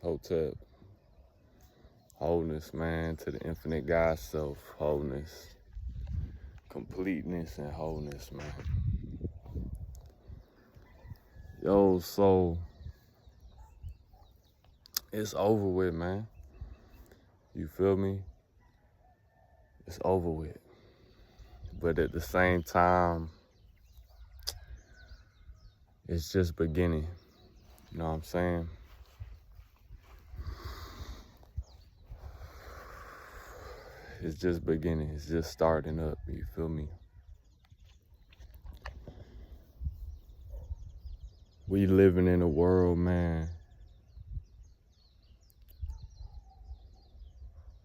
Hotep. Wholeness, man, to the infinite God self. Wholeness. Completeness and wholeness, man. Yo, so it's over with, man. You feel me? It's over with. But at the same time, it's just beginning. You know what I'm saying? It's just beginning. It's just starting up. You feel me? We living in a world, man,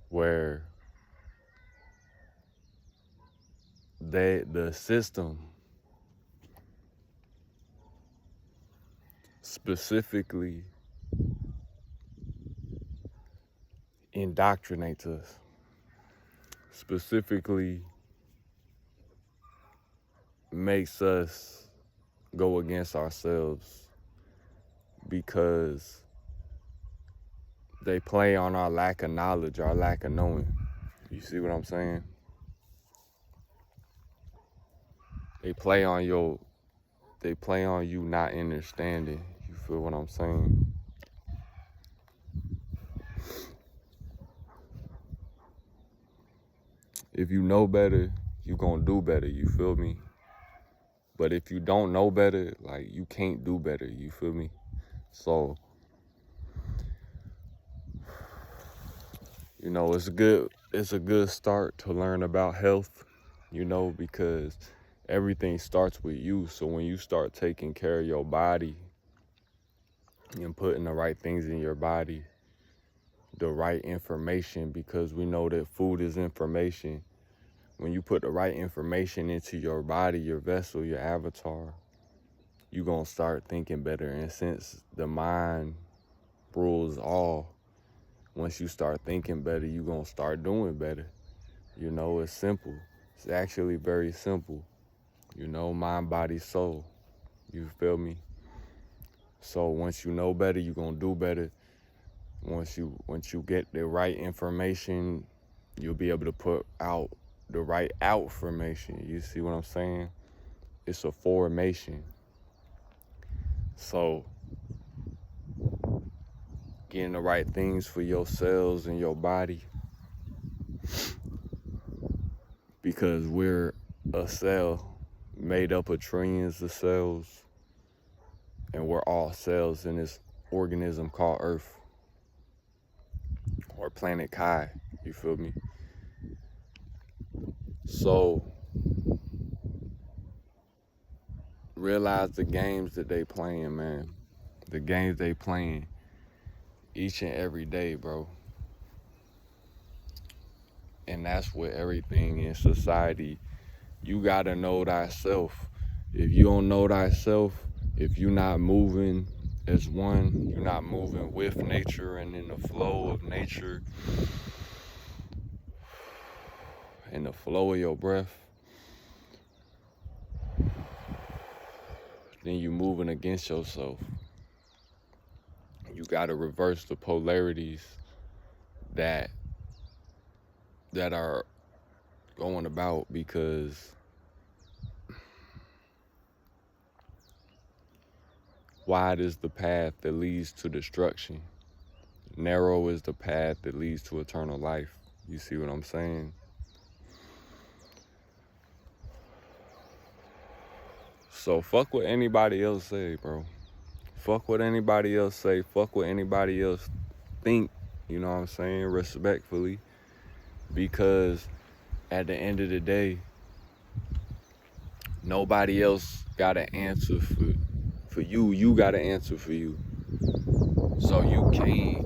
where the system specifically indoctrinates us, specifically makes us go against ourselves because they play on our lack of knowledge, our lack of knowing. You see what I'm saying? They play on you not understanding. You feel what I'm saying? If you know better, you gonna do better, you feel me? But if you don't know better, like, you can't do better, you feel me? So, you know, it's a good start to learn about health, you know, because everything starts with you. So when you start taking care of your body and putting the right things in your body, the right information, because we know that food is information. When you put the right information into your body, your vessel, your avatar, you're going to start thinking better. And since the mind rules all, once you start thinking better, you're going to start doing better. You know, it's simple. It's actually very simple. You know, mind, body, soul. You feel me? So once you know better, you're going to do better. Once you get the right information, you'll be able to put out the right outformation. You see what I'm saying? It's a formation. So getting the right things for your cells and your body, because we're a cell made up of trillions of cells, and we're all cells in this organism called Earth, or planet Kai. You feel me? So realize the games that they playing, man. The games they playing each and every day, bro. And that's with everything in society. You gotta know thyself. If you don't know thyself, if you're not moving as one, you're not moving with nature and in the flow of nature, in the flow of your breath, then you're moving against yourself. You gotta reverse the polarities that are going about, because wide is the path that leads to destruction. Narrow is the path that leads to eternal life. You see what I'm saying? So fuck what anybody else say, bro. Fuck what anybody else say. Fuck what anybody else think. You know what I'm saying? Respectfully. Because at the end of the day, nobody else got an answer for you. You got an answer for you. So you can't.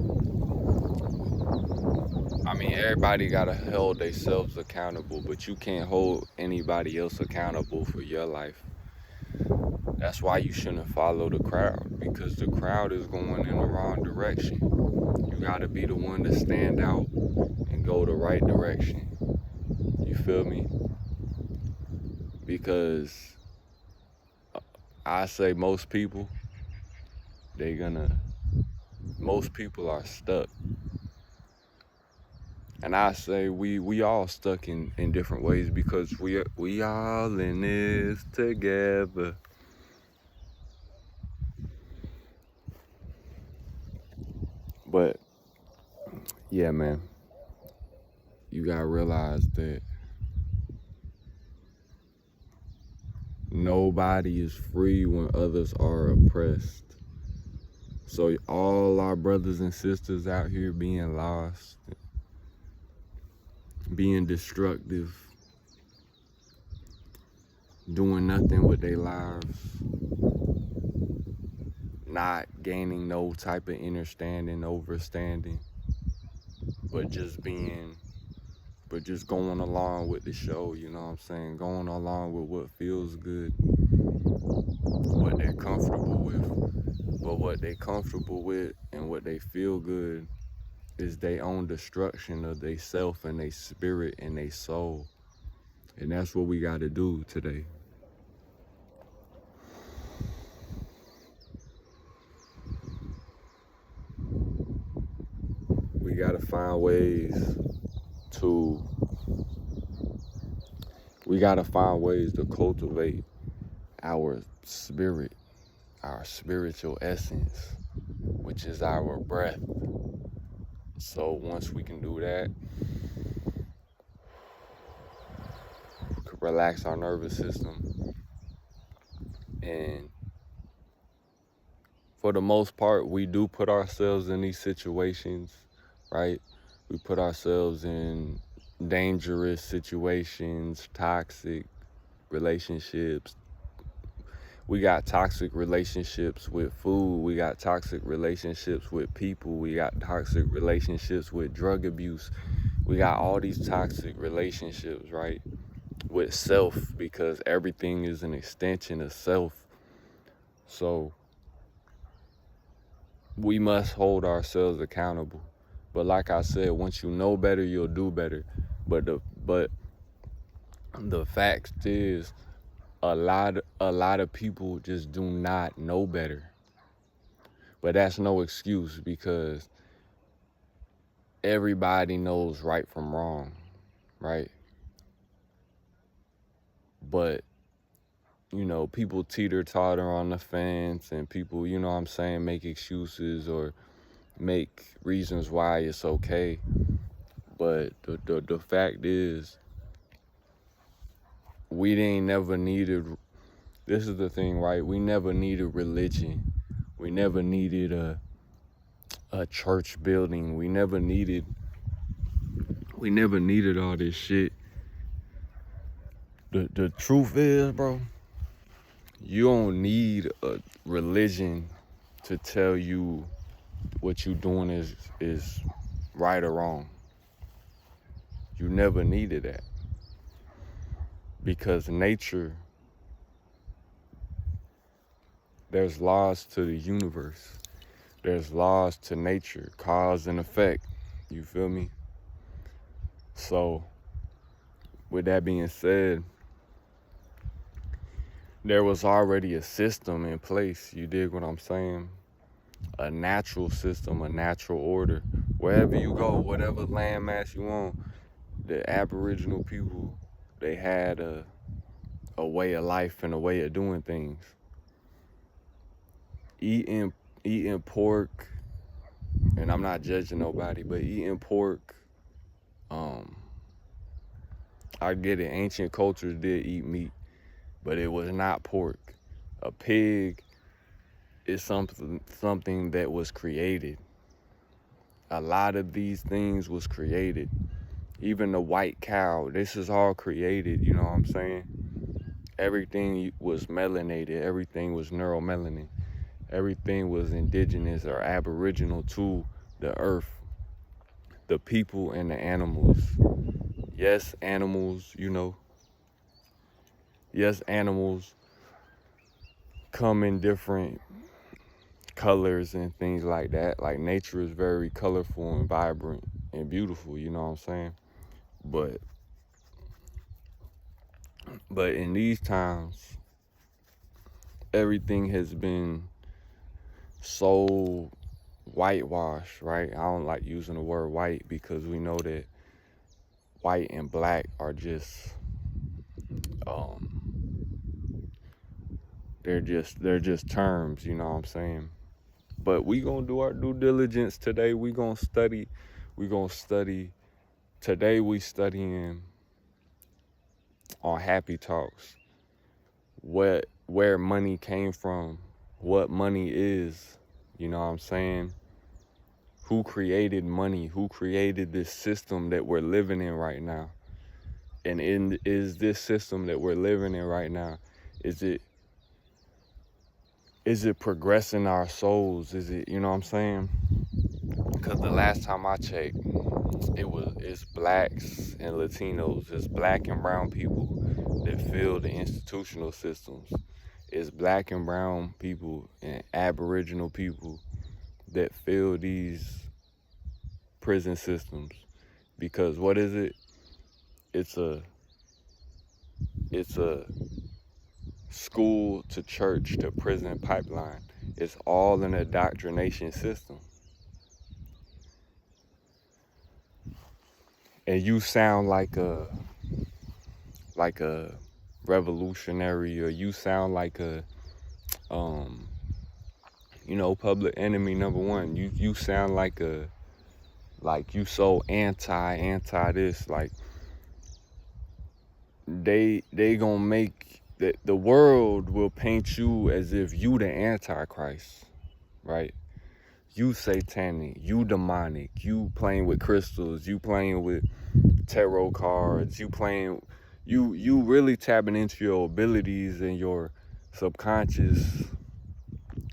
I mean, everybody gotta hold themselves accountable, but you can't hold anybody else accountable for your life. That's why you shouldn't follow the crowd, because the crowd is going in the wrong direction. You gotta be the one to stand out and go the right direction. You feel me? Because I say most most people are stuck. And I say we all stuck in different ways because we all in this together. But yeah, man, you gotta realize that nobody is free when others are oppressed. So all our brothers and sisters out here being lost, being destructive, doing nothing with their lives, not gaining no type of understanding, overstanding, but just going along with the show, you know what I'm saying? Going along with what feels good, what they're comfortable with. But what they comfortable with and what they feel good is their own destruction of their self and their spirit and their soul. And that's what we got to do today. We got to find ways to cultivate our spirit, our spiritual essence, which is our breath. So once we can do that, we can relax our nervous system. And for the most part, we do put ourselves in these situations, right? We put ourselves in dangerous situations, toxic relationships. We got toxic relationships with food. We got toxic relationships with people. We got toxic relationships with drug abuse. We got all these toxic relationships, right? With self, because everything is an extension of self. So we must hold ourselves accountable. But like I said, once you know better, you'll do better. But the fact is, a lot of people just do not know better. But that's no excuse, because everybody knows right from wrong, right? But people teeter-totter on the fence, and people, you know what I'm saying, make excuses or make reasons why it's okay. But the fact is, we didn't never needed, this is the thing, right? We never needed religion. We never needed a church building. We never needed all this shit. The truth is, bro, you don't need a religion to tell you what you doing is right or wrong. You never needed that. Because nature, there's laws to the universe. There's laws to nature, cause and effect. You feel me? So, with that being said, there was already a system in place. You dig what I'm saying? A natural system, a natural order. Wherever you go, whatever landmass you on, the Aboriginal people, they had a way of life and a way of doing things. Eating pork, and I'm not judging nobody, but eating pork, I get it, ancient cultures did eat meat, but it was not pork. A pig is something that was created. A lot of these things was created. Even the white cow, this is all created, you know what I'm saying? Everything was melanated, everything was neuromelanin. Everything was indigenous or aboriginal to the earth, the people and the animals. Yes, animals, yes, animals come in different colors and things like that. Like, nature is very colorful and vibrant and beautiful, you know what I'm saying? But in these times, everything has been so whitewash, right? I don't like using the word white because we know that white and black are just um they're just terms, you know what I'm saying? But we gonna do our due diligence today. We gonna study today. We studying on Happy Talks where money came from, what money is, you know what I'm saying? Who created money? Who created this system that we're living in right now? And is this system that we're living in right now, is it progressing our souls? Is it, you know what I'm saying? Because the last time I checked, it's blacks and Latinos, it's black and brown people that fill the institutional systems. It's black and brown people and Aboriginal people that fill these prison systems. Because what is it? It's a school to church to prison pipeline. It's all an indoctrination system. And you sound like a revolutionary, or you sound like a Public Enemy #1. You sound like you so anti this, like they gonna make the world will paint you as if you the Antichrist, right? You satanic, you demonic, you playing with crystals, you playing with tarot cards, you really tapping into your abilities and your subconscious.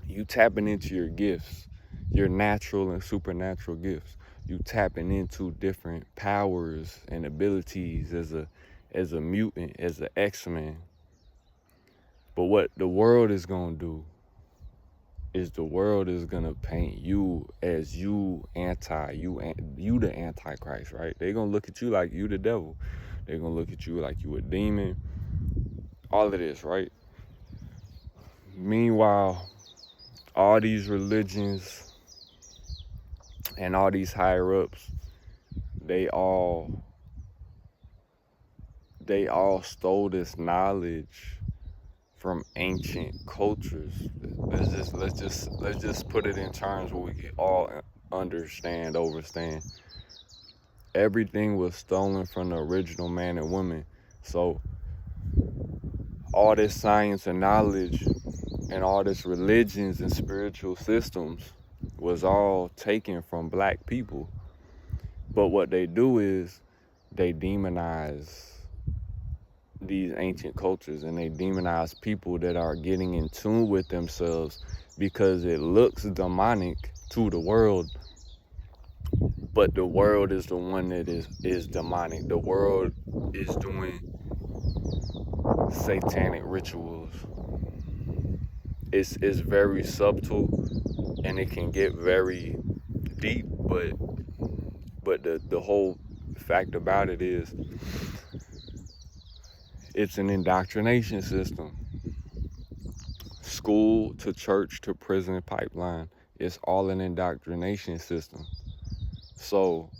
You tapping into your gifts, your natural and supernatural gifts. You tapping into different powers and abilities as a mutant, as an X-Men. But what the world is gonna do is the world is gonna paint you as you the Antichrist, right? They're gonna look at you like you the devil. They're gonna look at you like you a demon. All of this, right? Meanwhile, all these religions and all these higher ups, they all stole this knowledge from ancient cultures. Let's just put it in terms where we can all understand, overstand. Everything was stolen from the original man and woman. So all this science and knowledge and all this religions and spiritual systems was all taken from black people. But what they do is they demonize these ancient cultures, and they demonize people that are getting in tune with themselves because it looks demonic to the world, but the world is the one that is demonic. The world is doing satanic rituals. It's very subtle and it can get very deep, but the whole fact about it is it's an indoctrination system. School to church to prison pipeline. It's all an indoctrination system. So,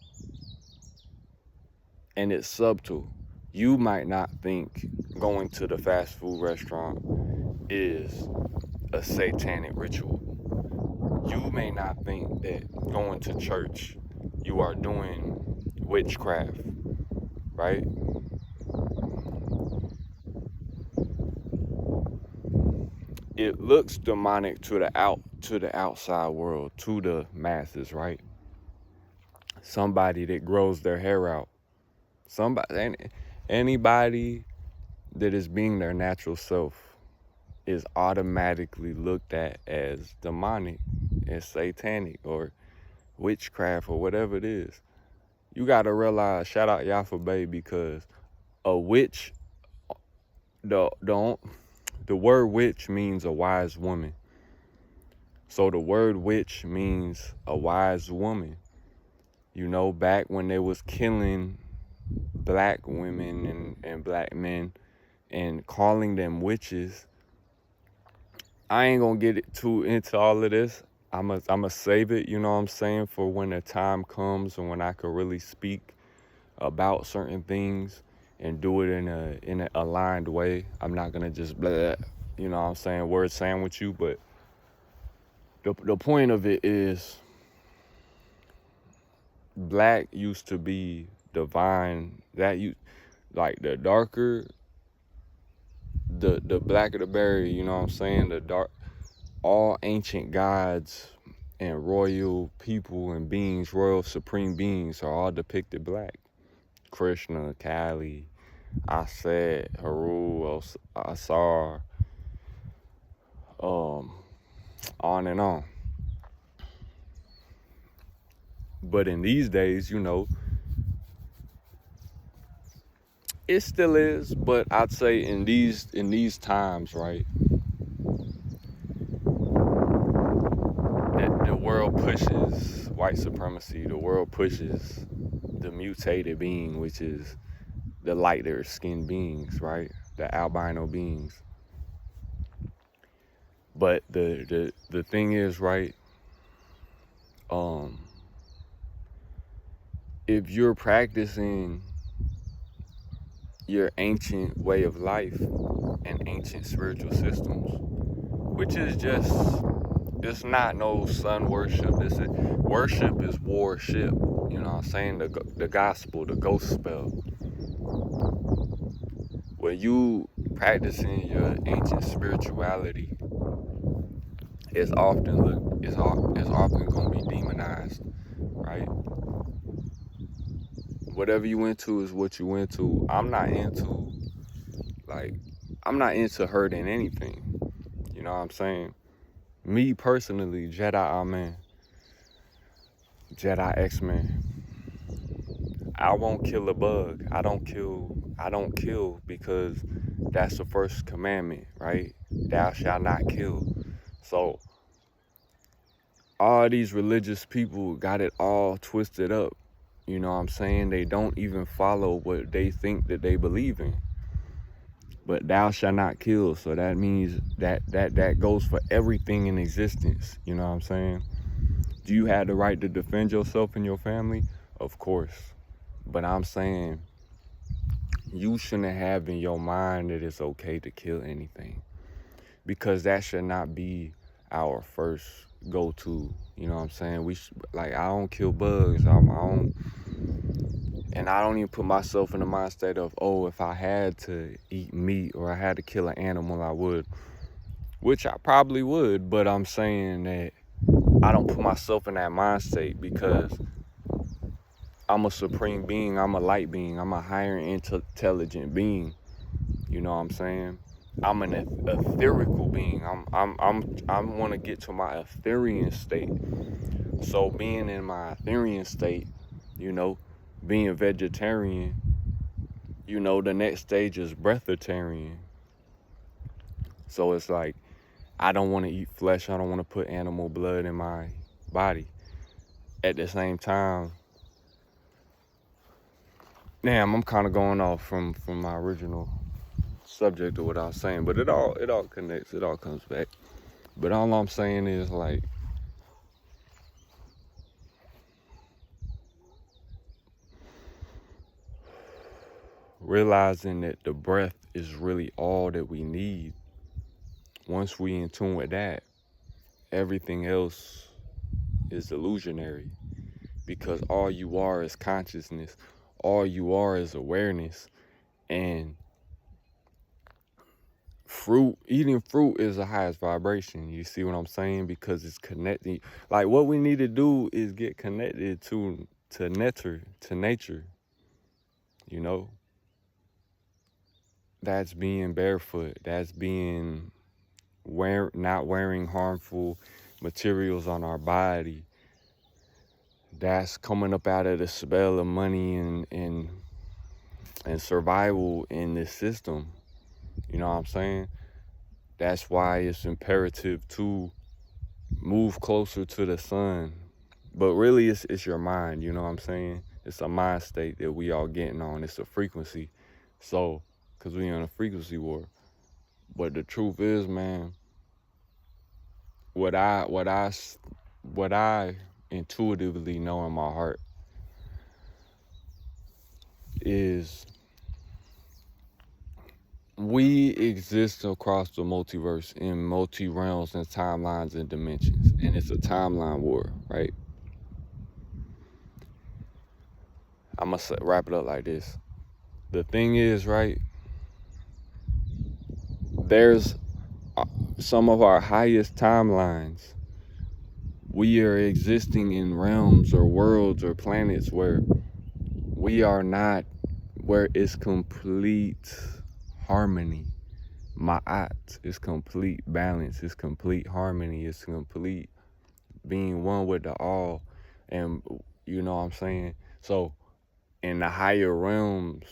and it's subtle. You might not think going to the fast food restaurant is a satanic ritual. You may not think that going to church, you are doing witchcraft, right? It looks demonic to the outside world, to the masses, right? Somebody that grows their hair out, anybody that is being their natural self is automatically looked at as demonic, as satanic, or witchcraft, or whatever it is. You gotta realize, shout out Yafa Bay, because a witch, the word witch means a wise woman. So the word witch means a wise woman. You know, back when they was killing black women and black men and calling them witches, I ain't gonna get too into all of this. I'ma save it, you know what I'm saying, for when the time comes and when I could really speak about certain things and do it in an aligned way. I'm not gonna just blah, you know what I'm saying, word sandwich you, but the point of it is black used to be divine. That you like the darker the blacker the berry, you know what I'm saying? The dark all ancient gods and royal people and beings, royal supreme beings are all depicted black. Krishna, Kali, Aset, Haru, Asar, on and on. But in these days, you know, it still is, but I'd say in these times, right, that the world pushes white supremacy, the world pushes the mutated being, which is the lighter skinned beings, right? The albino beings. But the thing is, right, if you're practicing your ancient way of life and ancient spiritual systems, which is just, it's not no sun worship. Worship is worship. You know what I'm saying? The gospel, the ghost spell. When you practicing your ancient spirituality, it's often gonna be demonized, right? Whatever you into is what you into. I'm not into hurting anything. You know what I'm saying? Me personally, Jedi Amen, Jedi X-Men, I won't kill a bug. I don't kill because that's the first commandment, right? Thou shalt not kill. So all these religious people got it all twisted up. You know what I'm saying? They don't even follow what they think that they believe in. But thou shalt not kill. So that means that goes for everything in existence. You know what I'm saying? Do you have the right to defend yourself and your family? Of course. But I'm saying you shouldn't have in your mind that it's okay to kill anything, because that should not be our first go-to. You know what I'm saying? I don't kill bugs. I don't, and I don't even put myself in the mind state of, oh, if I had to eat meat or I had to kill an animal, I would, which I probably would. But I'm saying that I don't put myself in that mind state because I'm a supreme being. I'm a light being. I'm a higher intelligent being. You know what I'm saying? I'm an etherical being. I want to get to my Ethereal state. So being in my Ethereal state, you know, being vegetarian, you know, the next stage is breatharian. So it's like, I don't want to eat flesh. I don't want to put animal blood in my body. At the same time, damn, I'm kind of going off from my original subject of what I was saying, but it all connects. It all comes back. But all I'm saying is, like, realizing that the breath is really all that we need. Once we in tune with that, everything else is illusionary, because all you are is consciousness. All you are is awareness. And eating fruit is the highest vibration. You see what I'm saying? Because it's connecting. Like, what we need to do is get connected to nature, you know? That's being barefoot. That's being not wearing harmful materials on our body. That's coming up out of the spell of money and survival in this system. You know what I'm saying? That's why it's imperative to move closer to the sun. But really, it's your mind, you know what I'm saying? It's a mind state that we all getting on. It's a frequency. So, because we in a frequency war. But the truth is, man, what I what I intuitively know in my heart is we exist across the multiverse in multi realms and timelines and dimensions, and it's a timeline war, right? I'm gonna wrap it up like this. The thing is, right, there's some of our highest timelines. We are existing in realms or worlds or planets where we are not, where it's complete harmony. Ma'at is complete balance, it's complete harmony, it's complete being one with the all. And you know what I'm saying? So in the higher realms,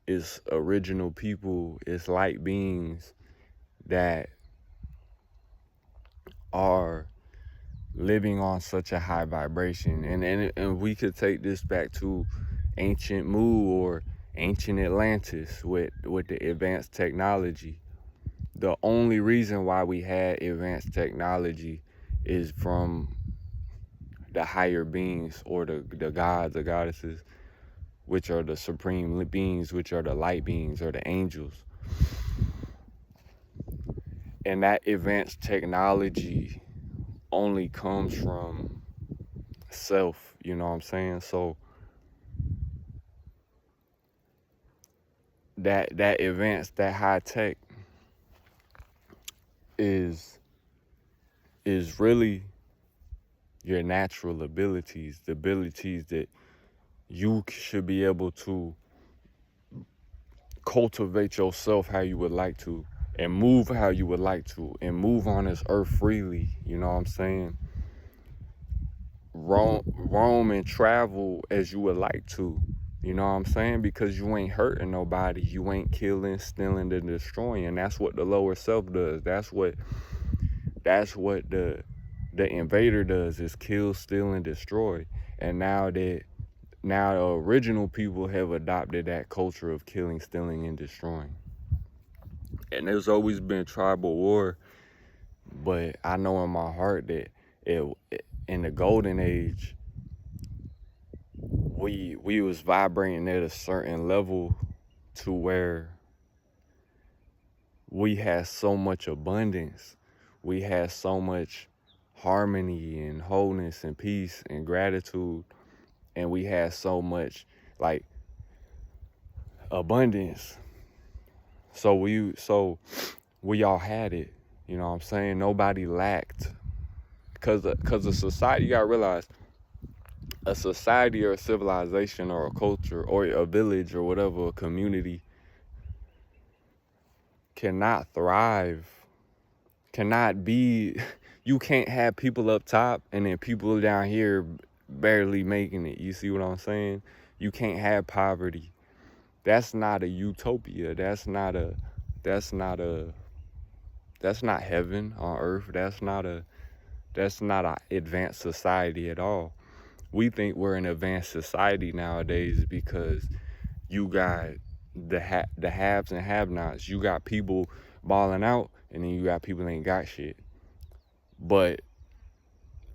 it's original people, it's light beings that are living on such a high vibration. And we could take this back to ancient Mu or ancient Atlantis with the advanced technology. The only reason why we had advanced technology is from the higher beings or the gods or goddesses, which are the supreme beings, which are the light beings or the angels. And that advanced technology only comes from self, you know what I'm saying? So that advanced, that high tech is really your natural abilities, the abilities that you should be able to cultivate yourself how you would like to, and move how you would like to, and move on this earth freely, you know what I'm saying? Roam and travel as you would like to, you know what I'm saying? Because you ain't hurting nobody, you ain't killing, stealing, and destroying. That's what the lower self does. That's what the invader does, is kill, steal, and destroy. And now the original people have adopted that culture of killing, stealing, and destroying. And there's always been tribal war, but I know in my heart that in the golden age, we was vibrating at a certain level to where we had so much abundance, we had so much harmony and wholeness and peace and gratitude, and we had so much like abundance. So we all had it, you know what I'm saying? Nobody lacked, because a society, you gotta realize, a society or a civilization or a culture or a village or whatever, a community, cannot thrive, cannot be, you can't have people up top and then people down here barely making it. You see what I'm saying? You can't have poverty. That's not a utopia. That's not heaven on earth. That's not a advanced society at all. We think we're an advanced society nowadays because you got the haves and have-nots. You got people balling out, and then you got people that ain't got shit. But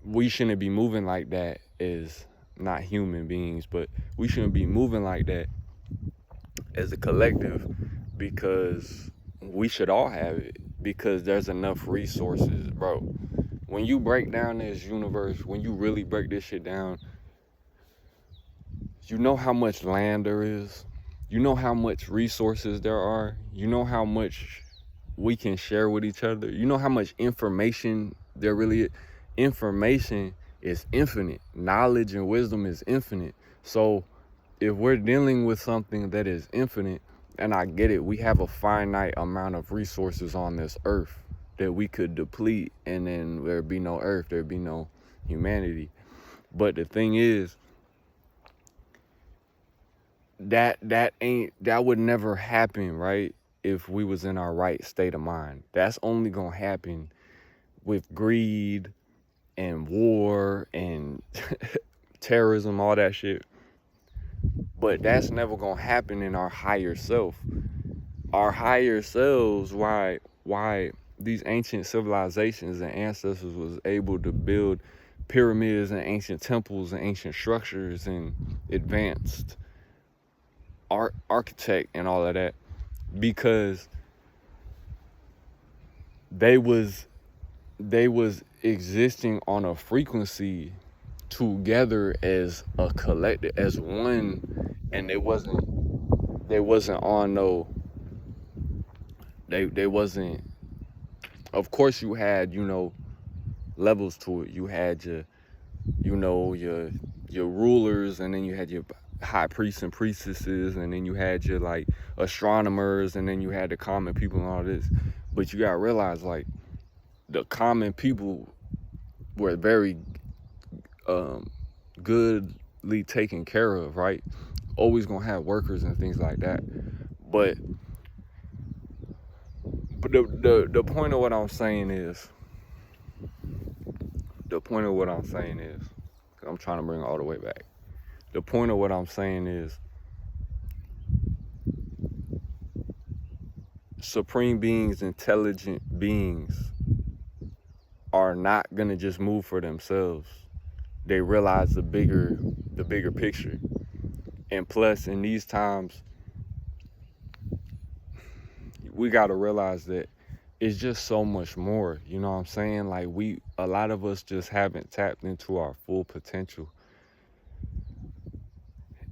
we shouldn't be moving like that as not human beings, but we shouldn't be moving like that as a collective, because we should all have it, because there's enough resources, bro. When you break down this universe, when you really break this shit down, you know how much land there is. You know how much resources there are. You know how much we can share with each other. You know how much information there really is. Information is infinite. Knowledge and wisdom is infinite. So if we're dealing with something that is infinite, and I get it, we have a finite amount of resources on this earth that we could deplete, and then there'd be no earth, there'd be no humanity. But the thing is, that would never happen, right, if we was in our right state of mind. That's only gonna happen with greed and war and terrorism, all that shit. But that's never gonna happen in our higher self. Our higher selves, why these ancient civilizations and ancestors was able to build pyramids and ancient temples and ancient structures and advanced architect and all of that, because they was existing on a frequency together as a collective, as one, and they wasn't on no, they wasn't, of course you had, levels to it. You had your, your rulers, and then you had your high priests and priestesses, and then you had your like astronomers, and then you had the common people and all this. But you gotta realize, like, the common people were very goodly taken care of, right? Always gonna have workers and things like that. But the point of what I'm saying is, I'm trying to bring it all the way back. The point of what I'm saying is, supreme beings, intelligent beings are not gonna just move for themselves. They realize the bigger picture. And plus, in these times, we gotta realize that it's just so much more. You know what I'm saying? Like, a lot of us just haven't tapped into our full potential.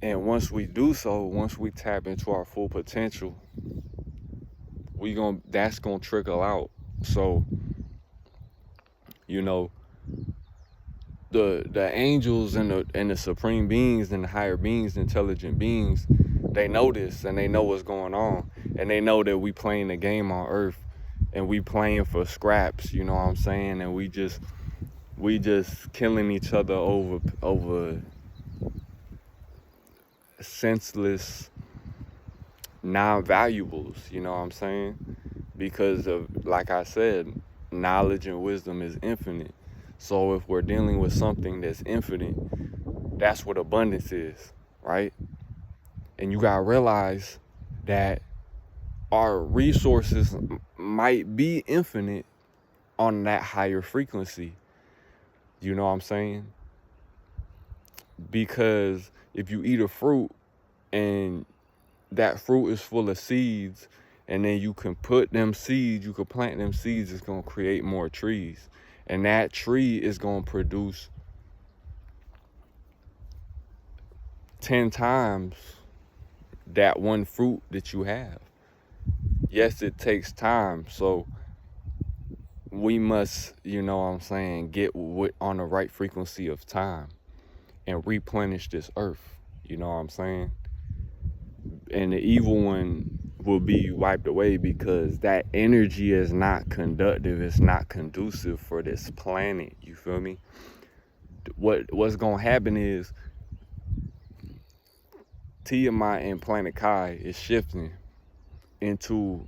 And once we do so, once we tap into our full potential, that's gonna trickle out. So, the angels and the supreme beings and the higher beings, the intelligent beings, they know this, and they know what's going on, and they know that we playing the game on Earth, and we playing for scraps. You know what I'm saying? And we just killing each other over senseless non-valuables. You know what I'm saying? Because of, like I said, knowledge and wisdom is infinite. So if we're dealing with something that's infinite, that's what abundance is, right? And you gotta realize that our resources might be infinite on that higher frequency. You know what I'm saying? Because if you eat a fruit and that fruit is full of seeds, and then you can plant them seeds, it's gonna create more trees. And that tree is gonna produce 10 times that one fruit that you have. Yes, it takes time. So we must, get on the right frequency of time and replenish this earth. You know what I'm saying? And the evil one will be wiped away, because that energy is not conductive. It's not conducive for this planet. You feel me? What's gonna happen is Tiamat and Planet Kai is shifting into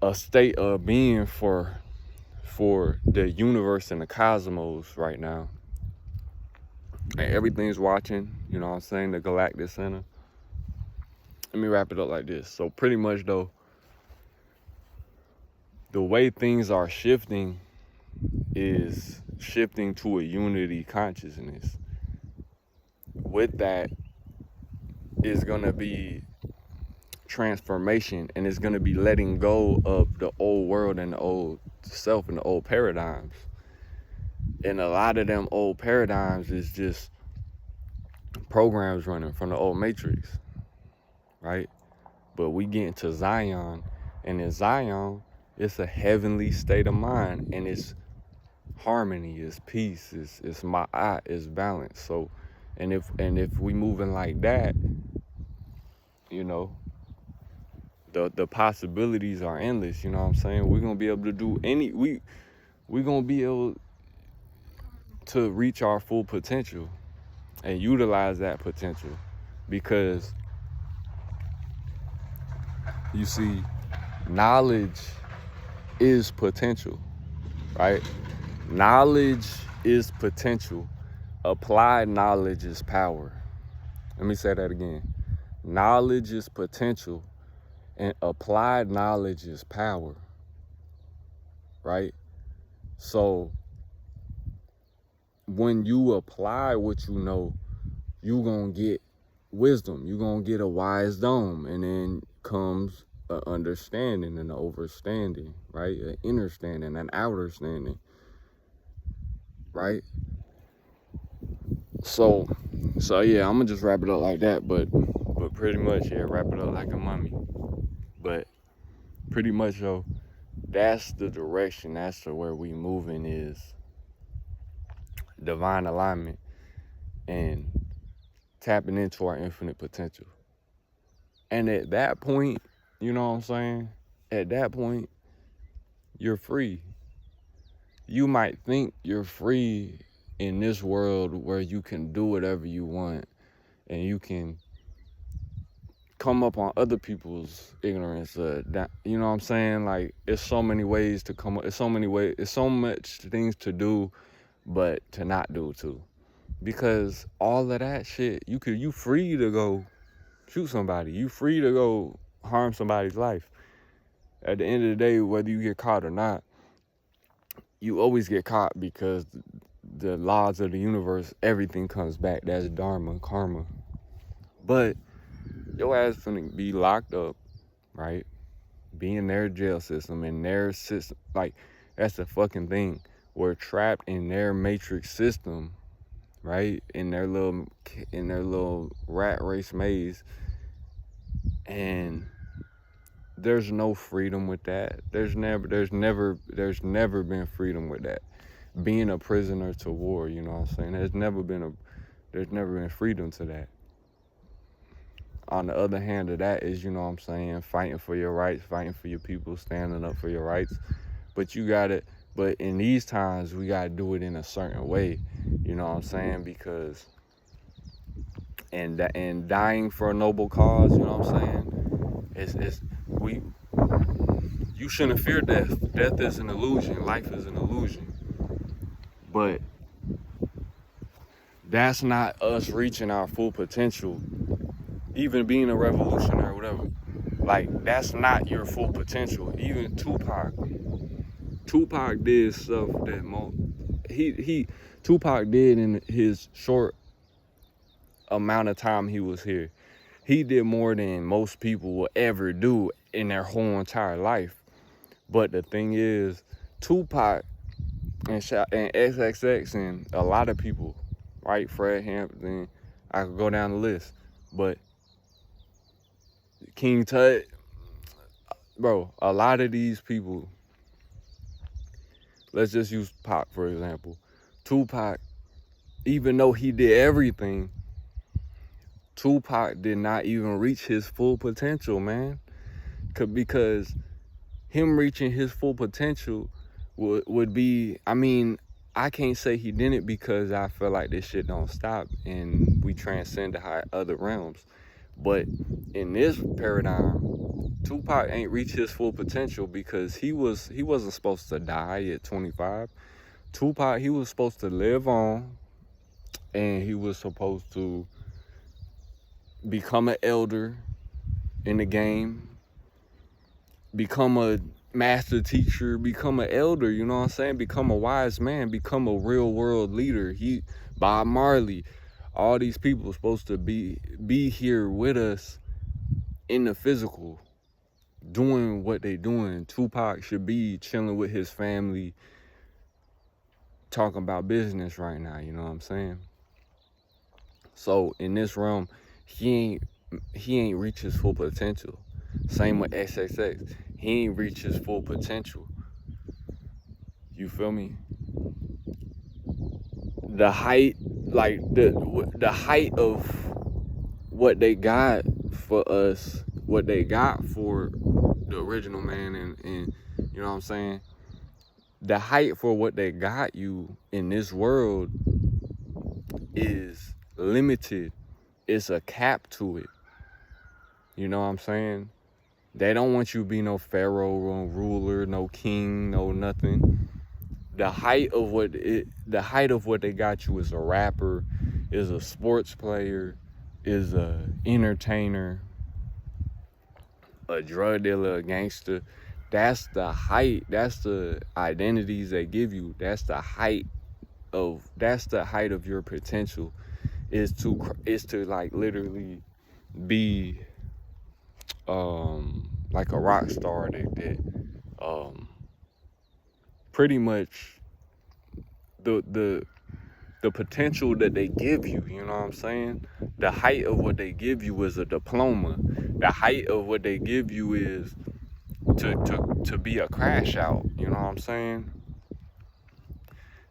a state of being for the universe and the cosmos right now. And everything's watching, you know what I'm saying, the Galactic Center. Let me wrap it up like this. So pretty much though, the way things are shifting is shifting to a unity consciousness. With that is gonna be transformation, and it's gonna be letting go of the old world and the old self and the old paradigms. And a lot of them old paradigms is just programs running from the old matrix, right? But we get into Zion, and in Zion, it's a heavenly state of mind, and it's harmony, it's peace, it's ma'at, it's balance. So, and if we moving like that, the possibilities are endless. You know what I'm saying? We're gonna be able to do we're gonna be able to reach our full potential and utilize that potential, because you see, knowledge is potential, right? Knowledge is potential. Applied knowledge is power. Let me say that again. Knowledge is potential, and applied knowledge is power. right? So when you apply what you know, you gonna get wisdom. You gonna get a wise dome, and then comes an understanding and an overstanding, right? An inner standing, an outer standing, right? So yeah, I'm gonna just wrap it up like that, but pretty much, yeah, wrap it up like a mummy. But pretty much, though, that's the direction. That's the where we moving, is divine alignment and tapping into our infinite potential. And at that point, you know what I'm saying? At that point, you're free. You might think you're free in this world where you can do whatever you want and you can come up on other people's ignorance. You know what I'm saying? Like, it's so many ways to come up. It's so many ways. It's so much things to do, but to not do too. Because all of that shit, you free to go shoot somebody. You free to go harm somebody's life. At the end of the day, whether you get caught or not, you always get caught, because the laws of the universe, everything comes back. That's dharma, karma. But your ass finna be locked up, right? Be in their jail system, in their system. Like, that's the fucking thing. We're trapped in their matrix system, right? In their little rat race maze. And there's no freedom with that. There's never been freedom with that. Being a prisoner to war, you know what I'm saying? There's never been freedom to that. On the other hand of that is, you know what I'm saying, fighting for your rights, fighting for your people, standing up for your rights. But in these times, we gotta do it in a certain way, you know what I'm saying? Because, and dying for a noble cause, you know what I'm saying? You shouldn't fear death. Death is an illusion. Life is an illusion. But that's not us reaching our full potential. Even being a revolutionary or whatever. Like, that's not your full potential. Even Tupac did stuff that Tupac did in his short amount of time he was here. He did more than most people will ever do in their whole entire life. But the thing is, Tupac and XXX and a lot of people, right? Fred Hampton, I could go down the list. But King Tut, bro, a lot of these people, let's just use Pac for example. Tupac, even though he did everything, Tupac did not even reach his full potential, man. Because him reaching his full potential would be, I mean, I can't say he didn't, because I feel like this shit don't stop and we transcend to other realms. But in this paradigm, Tupac ain't reached his full potential because he wasn't supposed to die at 25. Tupac, he was supposed to live on, and he was supposed to become an elder in the game, become a master teacher, become an elder, you know what I'm saying? Become a wise man, become a real world leader. Bob Marley, all these people are supposed to be here with us in the physical, doing what they doing. Tupac should be chilling with his family, talking about business right now, you know what I'm saying? So in this realm, he ain't reached his full potential. Same with XXX. He ain't reached his full potential. You feel me? The height, like the height of what they got for us, what they got for the original man, and you know what I'm saying? The height for what they got you in this world is limited. It's a cap to it. You know what I'm saying? They don't want you to be no pharaoh, no ruler, no king, no nothing. The height of what they got you is a rapper, is a sports player, is a entertainer, a drug dealer, a gangster. that's the height, that's the identities they give you. That's the height of your potential, is to like literally be like a rock star that pretty much the potential that they give you, you know what I'm saying? The height of what they give you is a diploma. The height of what they give you is to be a crash out, you know what I'm saying?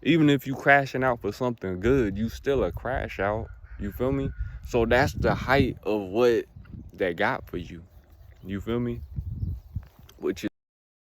Even if you crashing out for something good, you still a crash out, you feel me? So that's the height of what they got for you, you feel me? Which is